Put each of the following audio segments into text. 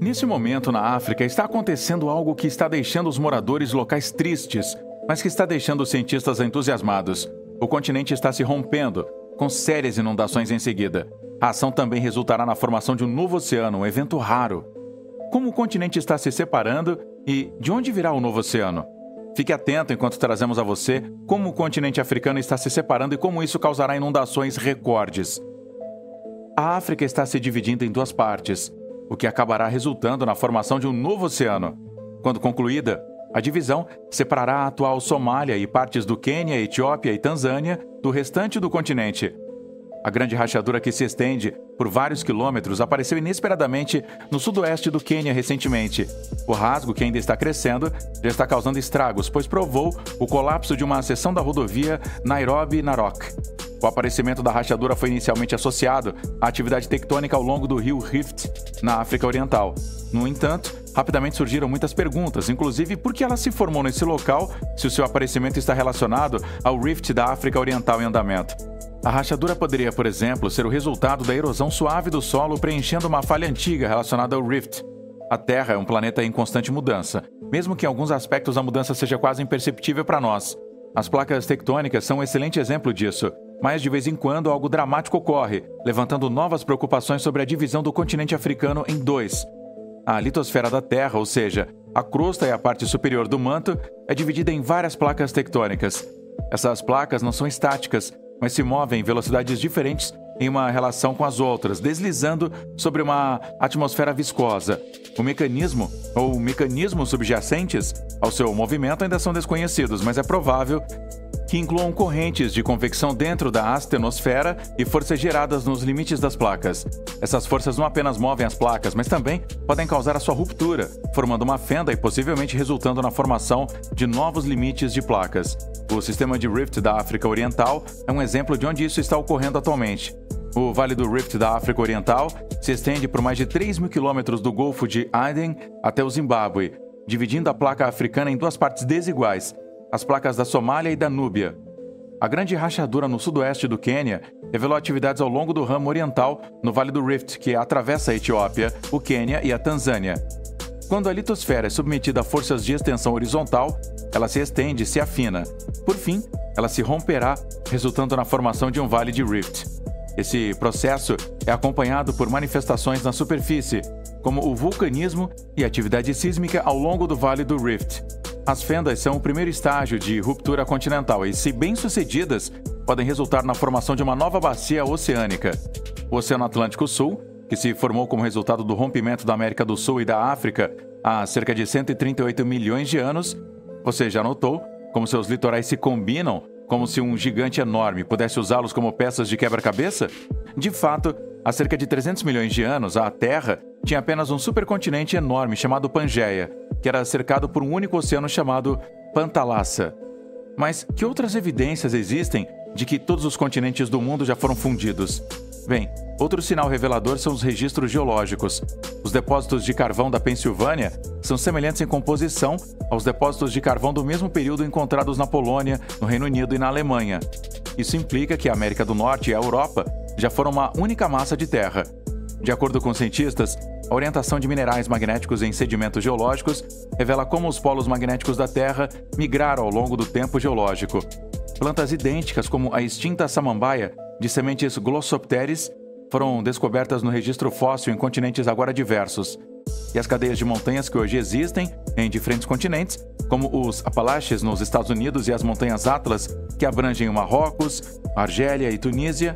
Nesse momento, na África, está acontecendo algo que está deixando os moradores locais tristes, mas que está deixando os cientistas entusiasmados. O continente está se rompendo, com sérias inundações em seguida. A ação também resultará na formação de um novo oceano, um evento raro. Como o continente está se separando e de onde virá o novo oceano? Fique atento enquanto trazemos a você como o continente africano está se separando e como isso causará inundações recordes. A África está se dividindo em duas partes, o que acabará resultando na formação de um novo oceano. Quando concluída, a divisão separará a atual Somália e partes do Quênia, Etiópia e Tanzânia do restante do continente. A grande rachadura que se estende por vários quilômetros apareceu inesperadamente no sudoeste do Quênia recentemente. O rasgo, que ainda está crescendo, já está causando estragos, pois provou o colapso de uma seção da rodovia Nairobi-Narok. O aparecimento da rachadura foi inicialmente associado à atividade tectônica ao longo do rio Rift, na África Oriental. No entanto, rapidamente surgiram muitas perguntas, inclusive por que ela se formou nesse local, se o seu aparecimento está relacionado ao Rift da África Oriental em andamento. A rachadura poderia, por exemplo, ser o resultado da erosão suave do solo preenchendo uma falha antiga relacionada ao Rift. A Terra é um planeta em constante mudança, mesmo que em alguns aspectos a mudança seja quase imperceptível para nós. As placas tectônicas são um excelente exemplo disso, mas de vez em quando algo dramático ocorre, levantando novas preocupações sobre a divisão do continente africano em dois. A litosfera da Terra, ou seja, a crosta e a parte superior do manto, é dividida em várias placas tectônicas. Essas placas não são estáticas, mas se movem em velocidades diferentes em uma relação com as outras, deslizando sobre uma atmosfera viscosa. O mecanismo ou mecanismos subjacentes ao seu movimento ainda são desconhecidos, mas é provável que incluam correntes de convecção dentro da astenosfera e forças geradas nos limites das placas. Essas forças não apenas movem as placas, mas também podem causar a sua ruptura, formando uma fenda e possivelmente resultando na formação de novos limites de placas. O sistema de Rift da África Oriental é um exemplo de onde isso está ocorrendo atualmente. O Vale do Rift da África Oriental se estende por mais de 3 mil quilômetros do Golfo de Aden até o Zimbábue, dividindo a placa africana em duas partes desiguais, as placas da Somália e da Núbia. A grande rachadura no sudoeste do Quênia revelou atividades ao longo do ramo oriental no Vale do Rift, que atravessa a Etiópia, o Quênia e a Tanzânia. Quando a litosfera é submetida a forças de extensão horizontal, ela se estende e se afina. Por fim, ela se romperá, resultando na formação de um vale de Rift. Esse processo é acompanhado por manifestações na superfície, como o vulcanismo e atividade sísmica ao longo do Vale do Rift. As fendas são o primeiro estágio de ruptura continental e, se bem-sucedidas, podem resultar na formação de uma nova bacia oceânica. O Oceano Atlântico Sul, que se formou como resultado do rompimento da América do Sul e da África há cerca de 138 milhões de anos, você já notou como seus litorais se combinam como se um gigante enorme pudesse usá-los como peças de quebra-cabeça? De fato, há cerca de 300 milhões de anos, a Terra tinha apenas um supercontinente enorme chamado Pangeia, que era cercado por um único oceano chamado Pantalassa. Mas que outras evidências existem de que todos os continentes do mundo já foram fundidos? Bem, outro sinal revelador são os registros geológicos. Os depósitos de carvão da Pensilvânia são semelhantes em composição aos depósitos de carvão do mesmo período encontrados na Polônia, no Reino Unido e na Alemanha. Isso implica que a América do Norte e a Europa já foram uma única massa de terra. De acordo com cientistas, a orientação de minerais magnéticos em sedimentos geológicos revela como os polos magnéticos da Terra migraram ao longo do tempo geológico. Plantas idênticas como a extinta samambaia, de sementes Glossopteris, foram descobertas no registro fóssil em continentes agora diversos. E as cadeias de montanhas que hoje existem em diferentes continentes, como os Apalaches nos Estados Unidos e as montanhas Atlas, que abrangem o Marrocos, Argélia e Tunísia,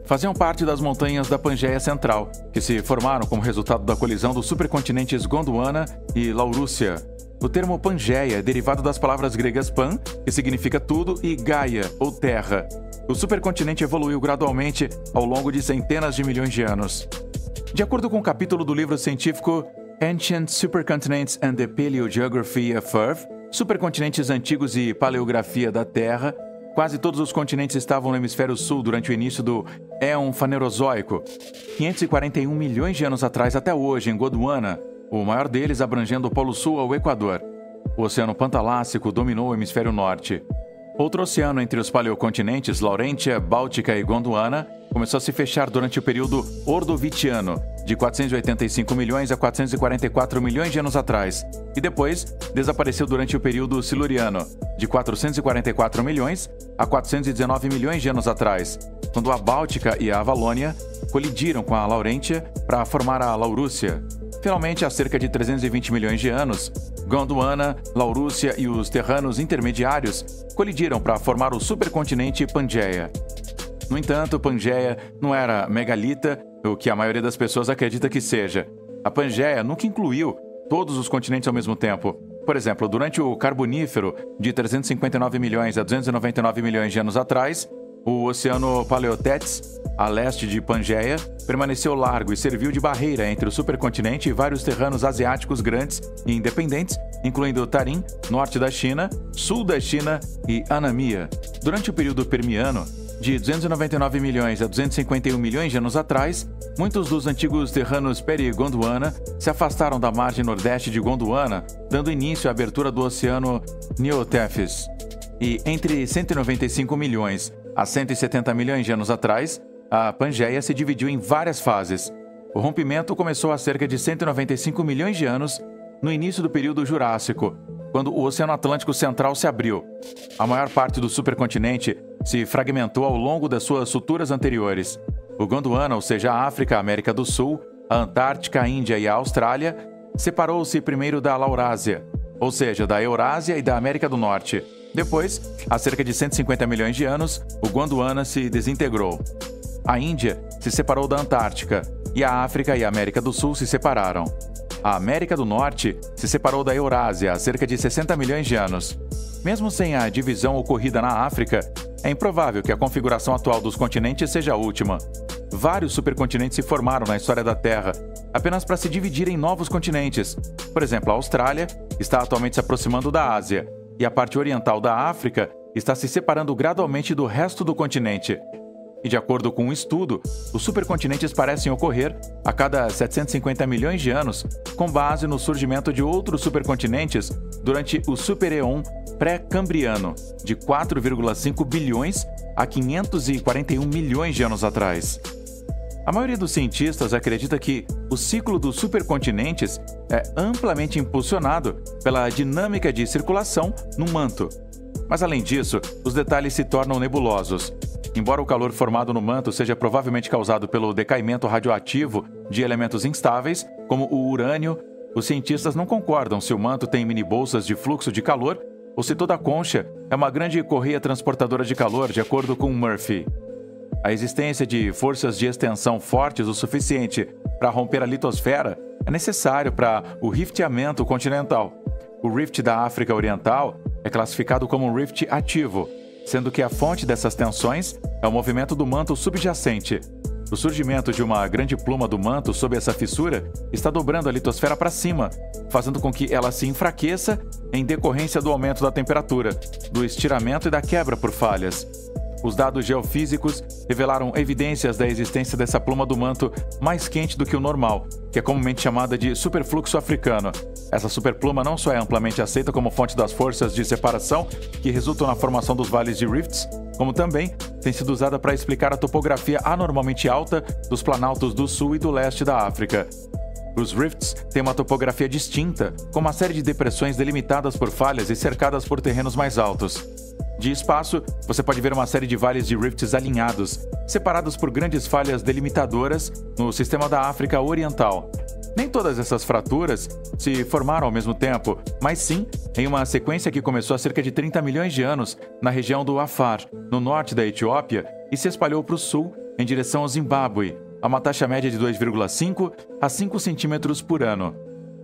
faziam parte das montanhas da Pangeia Central, que se formaram como resultado da colisão dos supercontinentes Gondwana e Laurúcia. O termo Pangeia é derivado das palavras gregas pan, que significa tudo, e Gaia, ou terra. O supercontinente evoluiu gradualmente ao longo de centenas de milhões de anos. De acordo com o capítulo do livro científico Ancient Supercontinents and the Paleogeography of Earth, Supercontinentes Antigos e Paleografia da Terra, quase todos os continentes estavam no hemisfério sul durante o início do Éon Fanerozoico, 541 milhões de anos atrás até hoje, em Gondwana, o maior deles abrangendo o Polo Sul ao Equador. O Oceano Pantalássico dominou o hemisfério norte. Outro oceano entre os paleocontinentes, Laurentia, Báltica e Gondwana, começou a se fechar durante o período Ordoviciano, de 485 milhões a 444 milhões de anos atrás, e depois desapareceu durante o período Siluriano, de 444 milhões a 419 milhões de anos atrás, quando a Báltica e a Avalônia colidiram com a Laurentia para formar a Laurússia. Finalmente, há cerca de 320 milhões de anos, Gondwana, Laurússia e os terranos intermediários colidiram para formar o supercontinente Pangeia. No entanto, Pangeia não era megalita, o que a maioria das pessoas acredita que seja. A Pangeia nunca incluiu todos os continentes ao mesmo tempo. Por exemplo, durante o Carbonífero, de 359 milhões a 299 milhões de anos atrás, o Oceano Paleotétis, a leste de Pangeia, permaneceu largo e serviu de barreira entre o supercontinente e vários terranos asiáticos grandes e independentes, incluindo Tarim, norte da China, sul da China e Anamia. Durante o período Permiano, de 299 milhões a 251 milhões de anos atrás, muitos dos antigos terranos peri-Gondwana se afastaram da margem nordeste de Gondwana, dando início à abertura do Oceano Neotethys. E entre 195 milhões a 170 milhões de anos atrás, a Pangeia se dividiu em várias fases. O rompimento começou há cerca de 195 milhões de anos, no início do período Jurássico, quando o Oceano Atlântico Central se abriu. A maior parte do supercontinente se fragmentou ao longo das suas suturas anteriores. O Gondwana, ou seja, a África, a América do Sul, a Antártica, a Índia e a Austrália, separou-se primeiro da Laurásia, ou seja, da Eurásia e da América do Norte. Depois, há cerca de 150 milhões de anos, o Gondwana se desintegrou. A Índia se separou da Antártica, e a África e a América do Sul se separaram. A América do Norte se separou da Eurásia há cerca de 60 milhões de anos. Mesmo sem a divisão ocorrida na África, é improvável que a configuração atual dos continentes seja a última. Vários supercontinentes se formaram na história da Terra, apenas para se dividir em novos continentes. Por exemplo, a Austrália está atualmente se aproximando da Ásia, e a parte oriental da África está se separando gradualmente do resto do continente. E de acordo com um estudo, os supercontinentes parecem ocorrer a cada 750 milhões de anos, com base no surgimento de outros supercontinentes durante o superéon pré-cambriano, de 4,5 bilhões a 541 milhões de anos atrás. A maioria dos cientistas acredita que o ciclo dos supercontinentes é amplamente impulsionado pela dinâmica de circulação no manto. Mas, além disso, os detalhes se tornam nebulosos. Embora o calor formado no manto seja provavelmente causado pelo decaimento radioativo de elementos instáveis, como o urânio, os cientistas não concordam se o manto tem mini-bolsas de fluxo de calor ou se toda a concha é uma grande correia transportadora de calor, de acordo com Murphy. A existência de forças de extensão fortes o suficiente para romper a litosfera é necessário para o rifteamento continental. O rift da África Oriental é classificado como um rift ativo, sendo que a fonte dessas tensões é o movimento do manto subjacente. O surgimento de uma grande pluma do manto sob essa fissura está dobrando a litosfera para cima, fazendo com que ela se enfraqueça em decorrência do aumento da temperatura, do estiramento e da quebra por falhas. Os dados geofísicos revelaram evidências da existência dessa pluma do manto mais quente do que o normal, que é comumente chamada de superfluxo africano. Essa superpluma não só é amplamente aceita como fonte das forças de separação que resultam na formação dos vales de rifts, como também tem sido usada para explicar a topografia anormalmente alta dos planaltos do sul e do leste da África. Os rifts têm uma topografia distinta, com uma série de depressões delimitadas por falhas e cercadas por terrenos mais altos. De espaço, você pode ver uma série de vales de rifts alinhados, separados por grandes falhas delimitadoras no sistema da África Oriental. Nem todas essas fraturas se formaram ao mesmo tempo, mas sim em uma sequência que começou há cerca de 30 milhões de anos na região do Afar, no norte da Etiópia, e se espalhou para o sul, em direção ao Zimbábue, a uma taxa média de 2,5 a 5 centímetros por ano.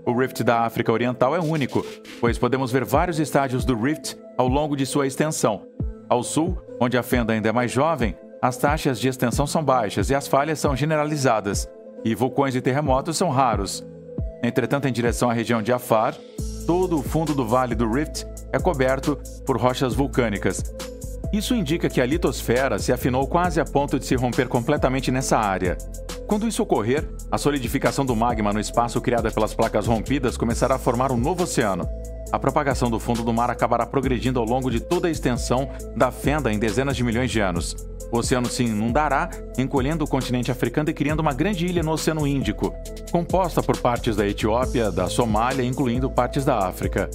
O rift da África Oriental é único, pois podemos ver vários estágios do rift ao longo de sua extensão. Ao sul, onde a fenda ainda é mais jovem, as taxas de extensão são baixas e as falhas são generalizadas, e vulcões e terremotos são raros. Entretanto, em direção à região de Afar, todo o fundo do vale do rift é coberto por rochas vulcânicas. Isso indica que a litosfera se afinou quase a ponto de se romper completamente nessa área. Quando isso ocorrer, a solidificação do magma no espaço criada pelas placas rompidas começará a formar um novo oceano. A propagação do fundo do mar acabará progredindo ao longo de toda a extensão da fenda em dezenas de milhões de anos. O oceano se inundará, encolhendo o continente africano e criando uma grande ilha no Oceano Índico, composta por partes da Etiópia, da Somália, incluindo partes da África.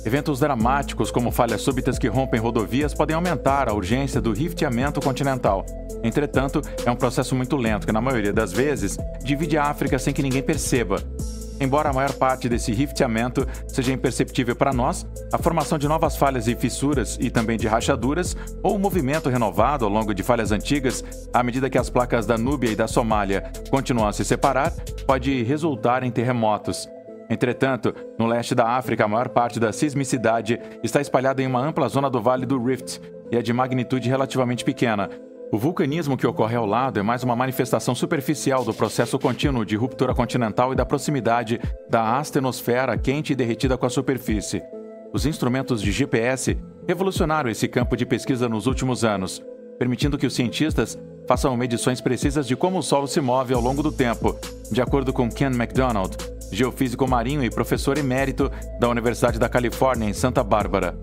Eventos dramáticos como falhas súbitas que rompem rodovias podem aumentar a urgência do rifteamento continental. Entretanto, é um processo muito lento que, na maioria das vezes, divide a África sem que ninguém perceba. Embora a maior parte desse rifteamento seja imperceptível para nós, a formação de novas falhas e fissuras e também de rachaduras, ou o movimento renovado ao longo de falhas antigas, à medida que as placas da Núbia e da Somália continuam a se separar, pode resultar em terremotos. Entretanto, no leste da África, a maior parte da sismicidade está espalhada em uma ampla zona do Vale do Rift e é de magnitude relativamente pequena. O vulcanismo que ocorre ao lado é mais uma manifestação superficial do processo contínuo de ruptura continental e da proximidade da astenosfera quente e derretida com a superfície. Os instrumentos de GPS revolucionaram esse campo de pesquisa nos últimos anos, permitindo que os cientistas façam medições precisas de como o Sol se move ao longo do tempo, de acordo com Ken McDonald, geofísico marinho e professor emérito da Universidade da Califórnia, em Santa Bárbara.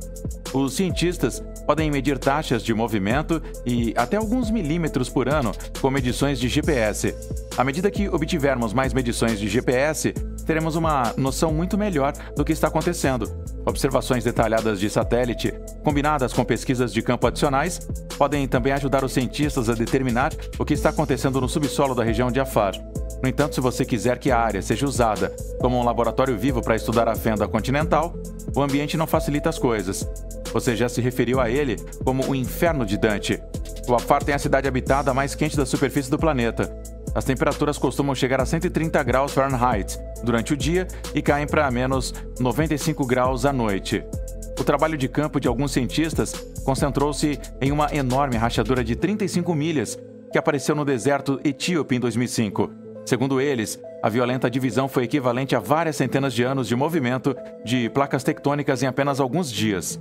Os cientistas podem medir taxas de movimento e até alguns milímetros por ano com medições de GPS. À medida que obtivermos mais medições de GPS, teremos uma noção muito melhor do que está acontecendo. Observações detalhadas de satélite, combinadas com pesquisas de campo adicionais, podem também ajudar os cientistas a determinar o que está acontecendo no subsolo da região de Afar. No entanto, se você quiser que a área seja usada como um laboratório vivo para estudar a fenda continental, o ambiente não facilita as coisas. Você já se referiu a ele como o Inferno de Dante. O Afar tem a cidade habitada mais quente da superfície do planeta. As temperaturas costumam chegar a 130 graus Fahrenheit durante o dia e caem para menos 95 graus à noite. O trabalho de campo de alguns cientistas concentrou-se em uma enorme rachadura de 35 milhas que apareceu no deserto etíope em 2005. Segundo eles, a violenta divisão foi equivalente a várias centenas de anos de movimento de placas tectônicas em apenas alguns dias.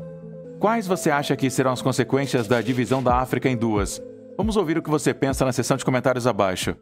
Quais você acha que serão as consequências da divisão da África em duas? Vamos ouvir o que você pensa na seção de comentários abaixo.